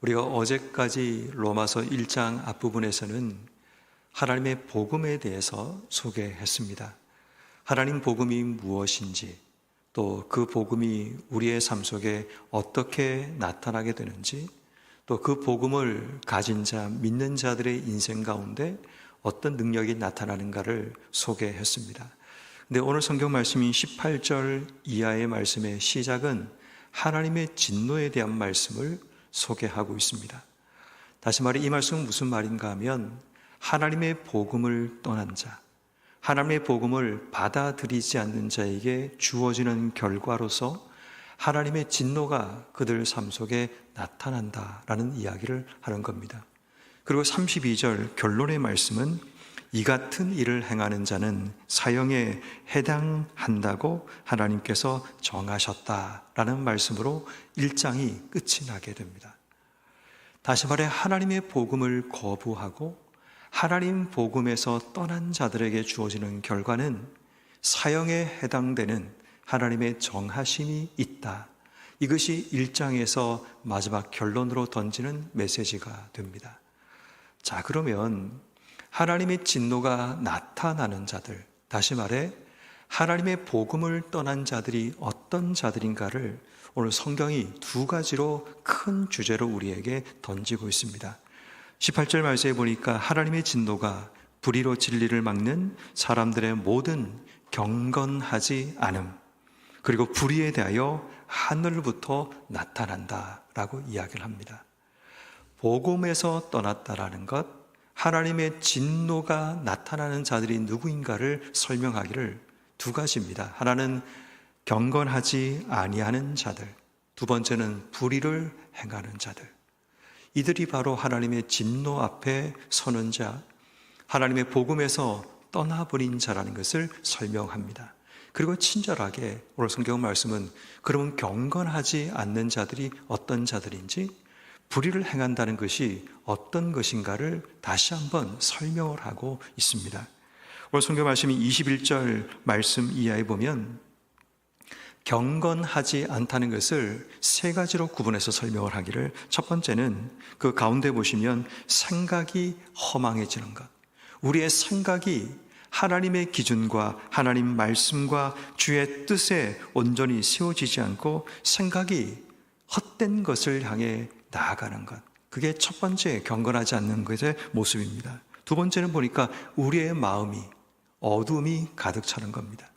우리가 어제까지 로마서 1장 앞부분에서는 하나님의 복음에 대해서 소개했습니다. 하나님 복음이 무엇인지, 또 그 복음이 우리의 삶 속에 어떻게 나타나게 되는지, 또 그 복음을 가진 자, 믿는 자들의 인생 가운데 어떤 능력이 나타나는가를 소개했습니다. 근데 오늘 성경 말씀인 18절 이하의 말씀의 시작은 하나님의 진노에 대한 말씀을 소개하고 있습니다. 다시 말해 이 말씀은 무슨 말인가 하면 하나님의 복음을 떠난 자, 하나님의 복음을 받아들이지 않는 자에게 주어지는 결과로서 하나님의 진노가 그들 삶 속에 나타난다라는 이야기를 하는 겁니다. 그리고 32절 결론의 말씀은 이 같은 일을 행하는 자는 사형에 해당한다고 하나님께서 정하셨다라는 말씀으로 1장이 끝이 나게 됩니다. 다시 말해 하나님의 복음을 거부하고 하나님 복음에서 떠난 자들에게 주어지는 결과는 사형에 해당되는 하나님의 정하심이 있다. 이것이 1장에서 마지막 결론으로 던지는 메시지가 됩니다. 자, 그러면 하나님의 진노가 나타나는 자들, 다시 말해 하나님의 복음을 떠난 자들이 어떤 자들인가를 오늘 성경이 두 가지로 큰 주제로 우리에게 던지고 있습니다. 18절 말씀에 보니까 하나님의 진노가 불의로 진리를 막는 사람들의 모든 경건하지 않음, 그리고 불의에 대하여 하늘부터 나타난다라고 이야기를 합니다. 복음에서 떠났다라는 것, 하나님의 진노가 나타나는 자들이 누구인가를 설명하기를 두 가지입니다. 하나는 경건하지 아니하는 자들, 두 번째는 불의를 행하는 자들. 이들이 바로 하나님의 진노 앞에 서는 자, 하나님의 복음에서 떠나버린 자라는 것을 설명합니다. 그리고 친절하게 오늘 성경 말씀은 그러면 경건하지 않는 자들이 어떤 자들인지, 불의를 행한다는 것이 어떤 것인가를 다시 한번 설명을 하고 있습니다. 오늘 성경 말씀이 21절 말씀 이하에 보면 경건하지 않다는 것을 세 가지로 구분해서 설명을 하기를, 첫 번째는 그 가운데 보시면 생각이 허망해지는 것, 우리의 생각이 하나님의 기준과 하나님 말씀과 주의 뜻에 온전히 세워지지 않고 생각이 헛된 것을 향해 나아가는 것, 그게 첫 번째 경건하지 않는 것의 모습입니다. 두 번째는 보니까 우리의 마음이 어두움이 가득 차는 겁니다.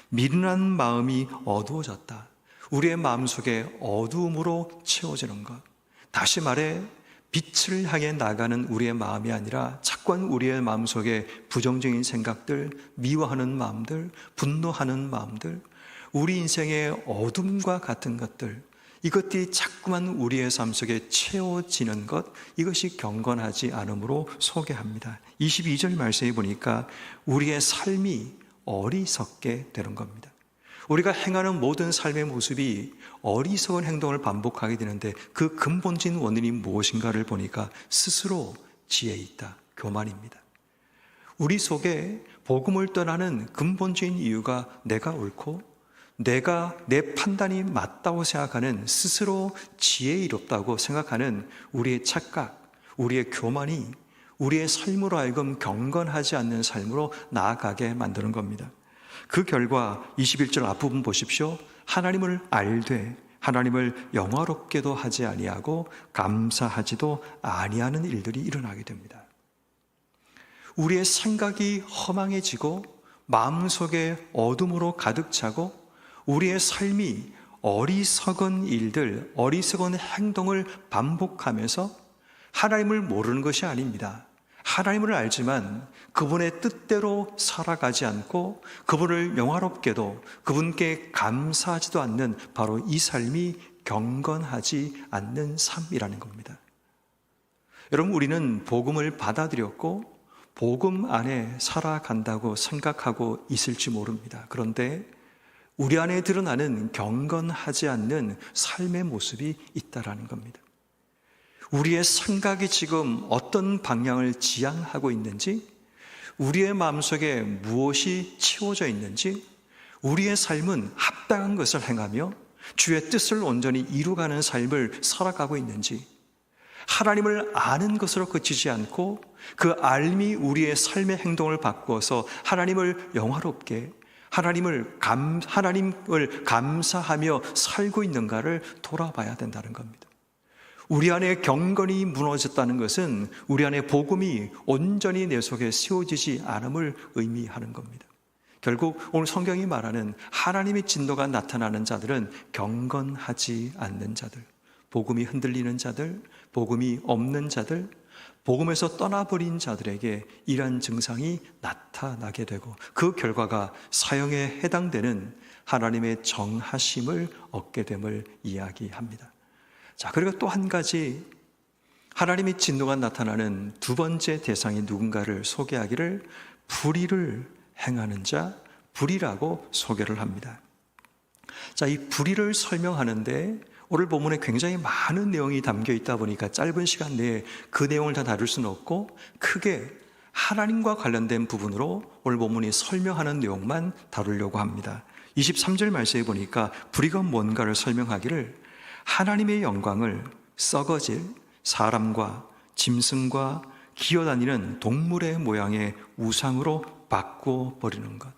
미련한 마음이 어두워졌다. 우리의 마음속에 어두움으로 채워지는 것, 다시 말해 빛을 향해 나가는 우리의 마음이 아니라 자꾸만 우리의 마음속에 부정적인 생각들, 미워하는 마음들, 분노하는 마음들, 우리 인생의 어둠과 같은 것들, 이것들이 자꾸만 우리의 삶 속에 채워지는 것, 이것이 경건하지 않음으로 소개합니다. 22절 말씀에 보니까 우리의 삶이 어리석게 되는 겁니다. 우리가 행하는 모든 삶의 모습이 어리석은 행동을 반복하게 되는데 그 근본적인 원인이 무엇인가를 보니까 스스로 지혜 있다, 교만입니다. 우리 속에 복음을 떠나는 근본적인 이유가 내가 옳고 내가 내 판단이 맞다고 생각하는, 스스로 지혜롭다고 생각하는 우리의 착각, 우리의 교만이 우리의 삶으로 하여금 경건하지 않는 삶으로 나아가게 만드는 겁니다. 그 결과 21절 앞부분 보십시오. 하나님을 알되 하나님을 영화롭게도 하지 아니하고 감사하지도 아니하는 일들이 일어나게 됩니다. 우리의 생각이 허망해지고 마음속에 어둠으로 가득 차고 우리의 삶이 어리석은 일들, 어리석은 행동을 반복하면서 하나님을 모르는 것이 아닙니다. 하나님을 알지만 그분의 뜻대로 살아가지 않고 그분을 영화롭게도, 그분께 감사하지도 않는 바로 이 삶이 경건하지 않는 삶이라는 겁니다. 여러분, 우리는 복음을 받아들였고 복음 안에 살아간다고 생각하고 있을지 모릅니다. 그런데 우리 안에 드러나는 경건하지 않는 삶의 모습이 있다라는 겁니다. 우리의 생각이 지금 어떤 방향을 지향하고 있는지, 우리의 마음속에 무엇이 채워져 있는지, 우리의 삶은 합당한 것을 행하며 주의 뜻을 온전히 이루어가는 삶을 살아가고 있는지, 하나님을 아는 것으로 그치지 않고 그 알미 우리의 삶의 행동을 바꾸어서 하나님을 영화롭게, 하나님을 감사하며 살고 있는가를 돌아봐야 된다는 겁니다. 우리 안에 경건이 무너졌다는 것은 우리 안에 복음이 온전히 내 속에 세워지지 않음을 의미하는 겁니다. 결국 오늘 성경이 말하는 하나님의 진노가 나타나는 자들은 경건하지 않는 자들, 복음이 흔들리는 자들, 복음이 없는 자들, 복음에서 떠나버린 자들에게 이러한 증상이 나타나게 되고 그 결과가 사형에 해당되는 하나님의 정하심을 얻게 됨을 이야기합니다. 자, 그리고 또 한 가지 하나님의 진노가 나타나는 두 번째 대상이 누군가를 소개하기를 불의를 행하는 자, 불의라고 소개를 합니다. 자, 이 불의를 설명하는데 오늘 본문에 굉장히 많은 내용이 담겨 있다 보니까 짧은 시간 내에 그 내용을 다 다룰 수는 없고 크게 하나님과 관련된 부분으로 오늘 본문이 설명하는 내용만 다루려고 합니다. 23절 말씀에 보니까 불의가 뭔가를 설명하기를 하나님의 영광을 썩어질 사람과 짐승과 기어다니는 동물의 모양의 우상으로 바꿔버리는 것.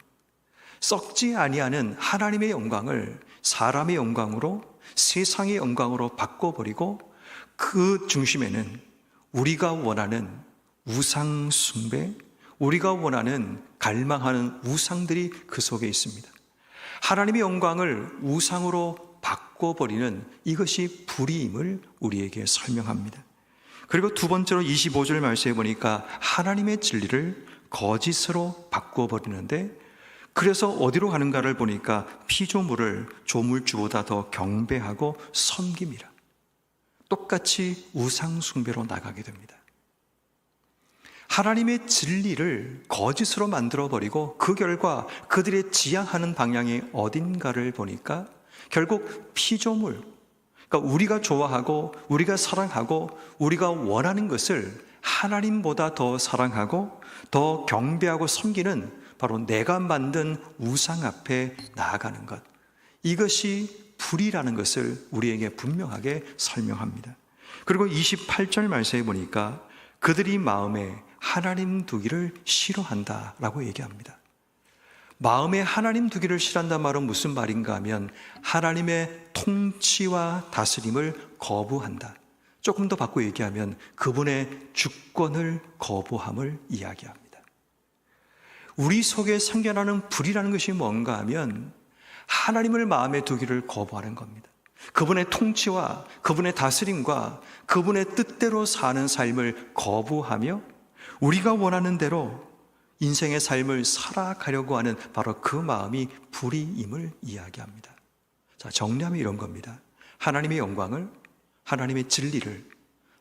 썩지 아니하는 하나님의 영광을 사람의 영광으로, 세상의 영광으로 바꿔버리고 그 중심에는 우리가 원하는 우상 숭배, 우리가 원하는 갈망하는 우상들이 그 속에 있습니다. 하나님의 영광을 우상으로 바꿔버리는 이것이 불의임을 우리에게 설명합니다. 그리고 두 번째로 25절 말씀해 보니까 하나님의 진리를 거짓으로 바꿔버리는데, 그래서 어디로 가는가를 보니까 피조물을 조물주보다 더 경배하고 섬김이라. 똑같이 우상 숭배로 나가게 됩니다. 하나님의 진리를 거짓으로 만들어버리고 그 결과 그들의 지향하는 방향이 어딘가를 보니까 결국 피조물, 그러니까 우리가 좋아하고 우리가 사랑하고 우리가 원하는 것을 하나님보다 더 사랑하고 더 경배하고 섬기는 바로 내가 만든 우상 앞에 나아가는 것, 이것이 불의라는 것을 우리에게 분명하게 설명합니다. 그리고 28절 말씀에 보니까 그들이 마음에 하나님 두기를 싫어한다라고 얘기합니다. 마음에 하나님 두기를 싫어한다는 말은 무슨 말인가 하면 하나님의 통치와 다스림을 거부한다. 조금 더 바꿔 얘기하면 그분의 주권을 거부함을 이야기합니다. 우리 속에 생겨나는 불이라는 것이 뭔가 하면 하나님을 마음에 두기를 거부하는 겁니다. 그분의 통치와 그분의 다스림과 그분의 뜻대로 사는 삶을 거부하며 우리가 원하는 대로 인생의 삶을 살아가려고 하는 바로 그 마음이 불의임을 이야기합니다. 자, 정리하면 이런 겁니다. 하나님의 영광을, 하나님의 진리를,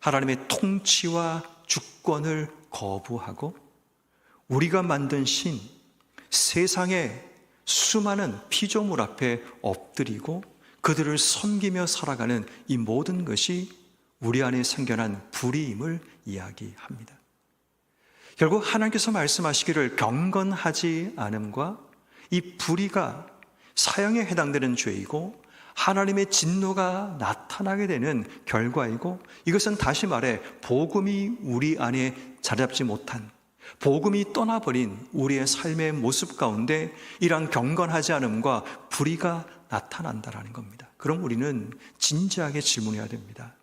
하나님의 통치와 주권을 거부하고 우리가 만든 신, 세상의 수많은 피조물 앞에 엎드리고 그들을 섬기며 살아가는 이 모든 것이 우리 안에 생겨난 불의임을 이야기합니다. 결국 하나님께서 말씀하시기를 경건하지 않음과 이 불의가 사형에 해당되는 죄이고 하나님의 진노가 나타나게 되는 결과이고, 이것은 다시 말해 복음이 우리 안에 자리 잡지 못한, 복음이 떠나버린 우리의 삶의 모습 가운데 이러한 경건하지 않음과 불의가 나타난다라는 겁니다. 그럼 우리는 진지하게 질문해야 됩니다.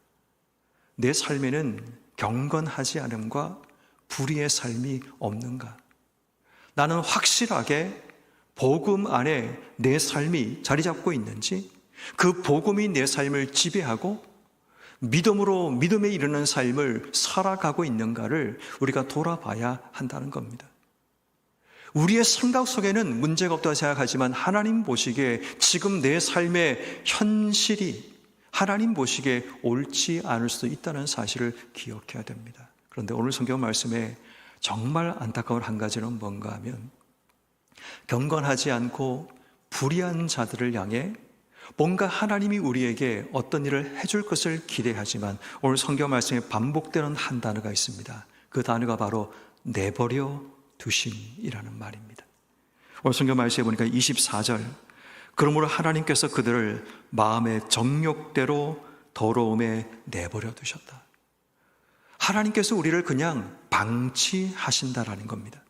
내 삶에는 경건하지 않음과 불의의 삶이 없는가? 나는 확실하게 복음 안에 내 삶이 자리 잡고 있는지, 그 복음이 내 삶을 지배하고 믿음으로 믿음에 이르는 삶을 살아가고 있는가를 우리가 돌아봐야 한다는 겁니다. 우리의 생각 속에는 문제가 없다고 생각하지만 하나님 보시기에 지금 내 삶의 현실이 하나님 보시기에 옳지 않을 수도 있다는 사실을 기억해야 됩니다. 그런데 오늘 성경 말씀에 정말 안타까운 한 가지는 뭔가 하면 경건하지 않고 불의한 자들을 향해 뭔가 하나님이 우리에게 어떤 일을 해줄 것을 기대하지만 오늘 성경 말씀에 반복되는 한 단어가 있습니다. 그 단어가 바로 내버려 두심이라는 말입니다. 오늘 성경 말씀에 보니까 24절, 그러므로 하나님께서 그들을 마음의 정욕대로 더러움에 내버려 두셨다. 하나님께서 우리를 그냥 방치하신다라는 겁니다.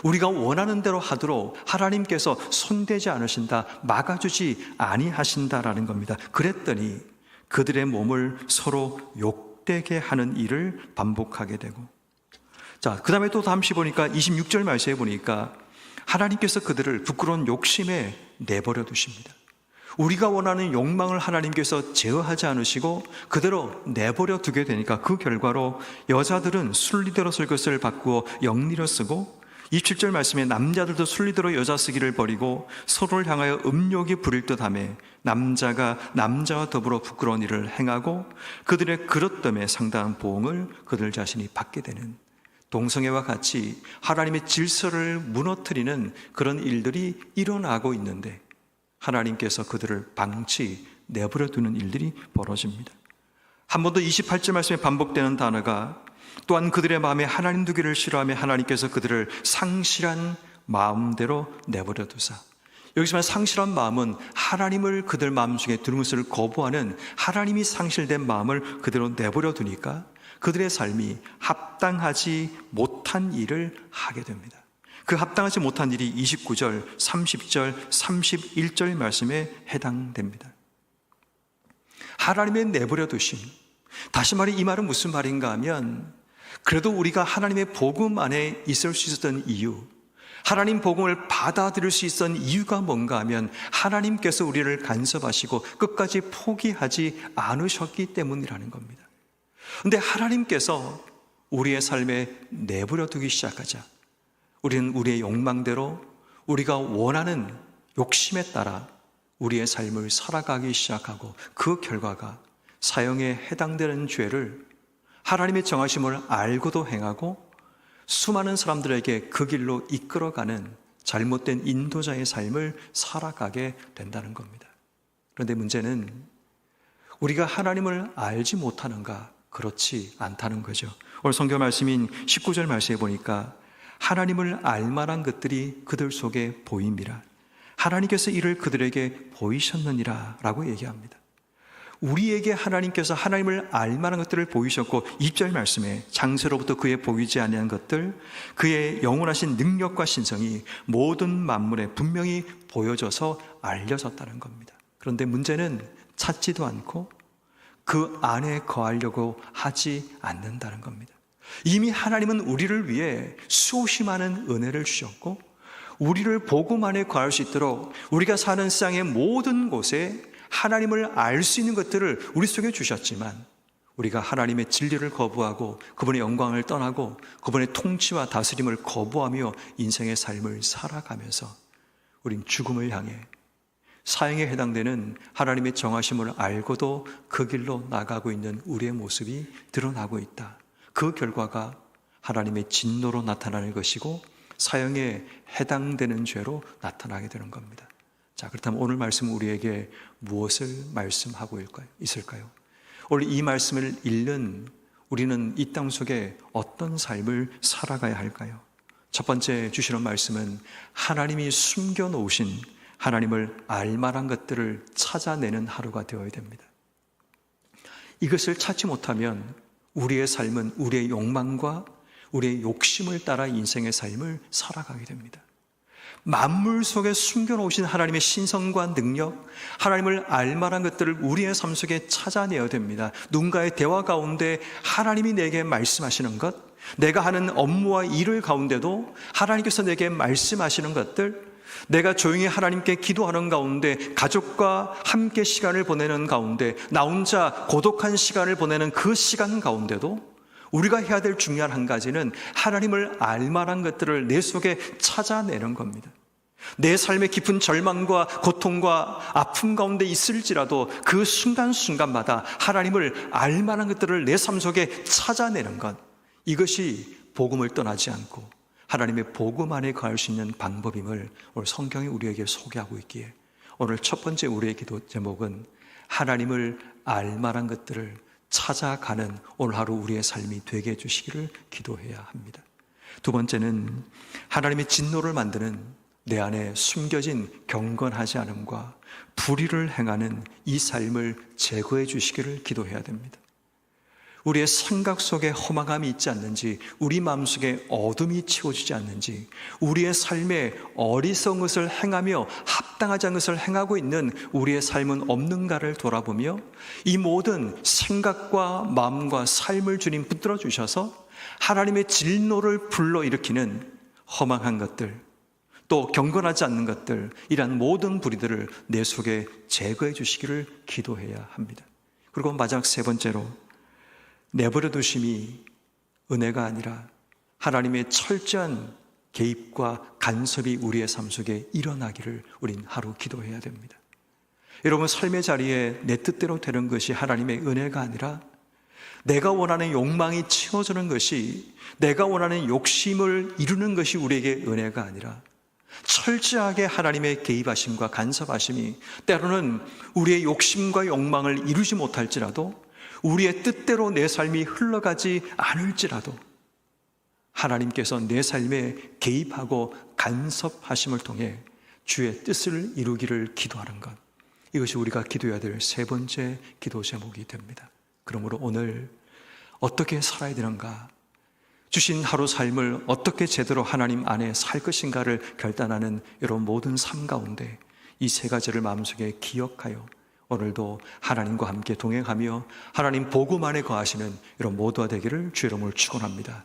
우리가 원하는 대로 하도록 하나님께서 손대지 않으신다, 막아주지 아니하신다라는 겁니다. 그랬더니 그들의 몸을 서로 욕되게 하는 일을 반복하게 되고, 자, 그 다음에 또 잠시 보니까 26절 말씀에 보니까 하나님께서 그들을 부끄러운 욕심에 내버려 두십니다. 우리가 원하는 욕망을 하나님께서 제어하지 않으시고 그대로 내버려 두게 되니까 그 결과로 여자들은 순리대로 쓸 것을 바꾸어 영리로 쓰고, 27절 말씀에 남자들도 순리대로 여자 쓰기를 버리고 서로를 향하여 음욕이 부릴 듯하며 남자가 남자와 더불어 부끄러운 일을 행하고 그들의 그릇됨에 상당한 보응을 그들 자신이 받게 되는, 동성애와 같이 하나님의 질서를 무너뜨리는 그런 일들이 일어나고 있는데 하나님께서 그들을 방치, 내버려 두는 일들이 벌어집니다. 한 번 더 28절 말씀에 반복되는 단어가, 또한 그들의 마음에 하나님 두기를 싫어하며 하나님께서 그들을 상실한 마음대로 내버려 두사. 여기서 상실한 마음은 하나님을 그들 마음속에 두는 것을 거부하는, 하나님이 상실된 마음을 그대로 내버려 두니까 그들의 삶이 합당하지 못한 일을 하게 됩니다. 그 합당하지 못한 일이 29절, 30절, 31절 말씀에 해당됩니다. 하나님의 내버려 두심. 다시 말해 이 말은 무슨 말인가 하면, 그래도 우리가 하나님의 복음 안에 있을 수 있었던 이유, 하나님 복음을 받아들일 수 있었던 이유가 뭔가 하면 하나님께서 우리를 간섭하시고 끝까지 포기하지 않으셨기 때문이라는 겁니다. 그런데 하나님께서 우리의 삶에 내버려 두기 시작하자 우리는 우리의 욕망대로 우리가 원하는 욕심에 따라 우리의 삶을 살아가기 시작하고, 그 결과가 사형에 해당되는 죄를 하나님의 정하심을 알고도 행하고 수많은 사람들에게 그 길로 이끌어가는 잘못된 인도자의 삶을 살아가게 된다는 겁니다. 그런데 문제는 우리가 하나님을 알지 못하는가? 그렇지 않다는 거죠. 오늘 성경 말씀인 19절 말씀에 보니까 하나님을 알만한 것들이 그들 속에 보임이라, 하나님께서 이를 그들에게 보이셨느니라 라고 얘기합니다. 우리에게 하나님께서 하나님을 알만한 것들을 보이셨고, 2절 말씀에 장세로부터 그의 보이지 아니한 것들, 그의 영원하신 능력과 신성이 모든 만물에 분명히 보여져서 알려졌다는 겁니다. 그런데 문제는 찾지도 않고 그 안에 거하려고 하지 않는다는 겁니다. 이미 하나님은 우리를 위해 수없이 많은 은혜를 주셨고 우리를 복음 안에 거할 수 있도록 우리가 사는 세상의 모든 곳에 하나님을 알 수 있는 것들을 우리 속에 주셨지만, 우리가 하나님의 진리를 거부하고 그분의 영광을 떠나고 그분의 통치와 다스림을 거부하며 인생의 삶을 살아가면서 우린 죽음을 향해 사형에 해당되는 하나님의 정하심을 알고도 그 길로 나가고 있는 우리의 모습이 드러나고 있다. 그 결과가 하나님의 진노로 나타나는 것이고 사형에 해당되는 죄로 나타나게 되는 겁니다. 자, 그렇다면 오늘 말씀은 우리에게 무엇을 말씀하고 있을까요? 오늘 이 말씀을 읽는 우리는 이 땅 속에 어떤 삶을 살아가야 할까요? 첫 번째 주시는 말씀은 하나님이 숨겨놓으신 하나님을 알만한 것들을 찾아내는 하루가 되어야 됩니다. 이것을 찾지 못하면 우리의 삶은 우리의 욕망과 우리의 욕심을 따라 인생의 삶을 살아가게 됩니다. 만물 속에 숨겨놓으신 하나님의 신성과 능력, 하나님을 알만한 것들을 우리의 삶 속에 찾아내야 됩니다. 누군가의 대화 가운데 하나님이 내게 말씀하시는 것, 내가 하는 업무와 일을 가운데도 하나님께서 내게 말씀하시는 것들, 내가 조용히 하나님께 기도하는 가운데, 가족과 함께 시간을 보내는 가운데, 나 혼자 고독한 시간을 보내는 그 시간 가운데도 우리가 해야 될 중요한 한 가지는 하나님을 알만한 것들을 내 속에 찾아내는 겁니다. 내 삶의 깊은 절망과 고통과 아픔 가운데 있을지라도 그 순간순간마다 하나님을 알만한 것들을 내 삶 속에 찾아내는 것, 이것이 복음을 떠나지 않고 하나님의 복음 안에 거할 수 있는 방법임을 오늘 성경이 우리에게 소개하고 있기에, 오늘 첫 번째 우리의 기도 제목은 하나님을 알만한 것들을 찾아가는 오늘 하루 우리의 삶이 되게 해주시기를 기도해야 합니다. 두 번째는 하나님의 진노를 만드는 내 안에 숨겨진 경건하지 않음과 불의를 행하는 이 삶을 제거해 주시기를 기도해야 됩니다. 우리의 생각 속에 허망함이 있지 않는지, 우리 마음속에 어둠이 치워지지 않는지, 우리의 삶에 어리석은 것을 행하며 합당하지 않은 것을 행하고 있는 우리의 삶은 없는가를 돌아보며 이 모든 생각과 마음과 삶을 주님 붙들어 주셔서 하나님의 진노를 불러일으키는 허망한 것들, 또 경건하지 않는 것들, 이러한 모든 불의들을 내 속에 제거해 주시기를 기도해야 합니다. 그리고 마지막 세 번째로, 내버려 두심이 은혜가 아니라 하나님의 철저한 개입과 간섭이 우리의 삶 속에 일어나기를 우린 하루 기도해야 됩니다. 여러분, 삶의 자리에 내 뜻대로 되는 것이 하나님의 은혜가 아니라 내가 원하는 욕망이 채워지는 것이, 내가 원하는 욕심을 이루는 것이 우리에게 은혜가 아니라 철저하게 하나님의 개입하심과 간섭하심이 때로는 우리의 욕심과 욕망을 이루지 못할지라도, 우리의 뜻대로 내 삶이 흘러가지 않을지라도 하나님께서 내 삶에 개입하고 간섭하심을 통해 주의 뜻을 이루기를 기도하는 것, 이것이 우리가 기도해야 될 세 번째 기도 제목이 됩니다. 그러므로 오늘 어떻게 살아야 되는가, 주신 하루 삶을 어떻게 제대로 하나님 안에 살 것인가를 결단하는 여러분 모든 삶 가운데 이 세 가지를 마음속에 기억하여 오늘도 하나님과 함께 동행하며 하나님 복음 안에 거하시는 여러분 모두가 되기를 주의 이름으로 축원합니다.